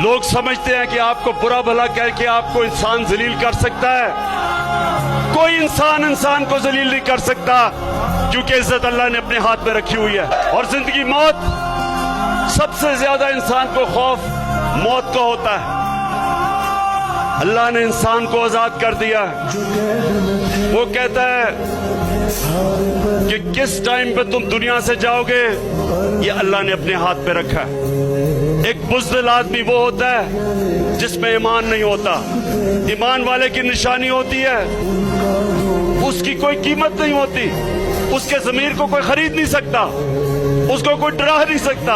لوگ سمجھتے ہیں کہ آپ کو برا بھلا کہہ کے آپ کو انسان ذلیل کر سکتا ہے. کوئی انسان کو ذلیل نہیں کر سکتا، کیونکہ عزت اللہ نے اپنے ہاتھ میں رکھی ہوئی ہے. اور زندگی موت، سب سے زیادہ انسان کو خوف موت کا ہوتا ہے. اللہ نے انسان کو آزاد کر دیا. وہ کہتا ہے کہ کس ٹائم پہ تم دنیا سے جاؤ گے یہ اللہ نے اپنے ہاتھ پہ رکھا ہے. ایک بزدل آدمی وہ ہوتا ہے جس میں ایمان نہیں ہوتا. ایمان والے کی نشانی ہوتی ہے اس کی کوئی قیمت نہیں ہوتی، اس کے ضمیر کو کوئی خرید نہیں سکتا، اس کو کوئی ڈرا نہیں سکتا.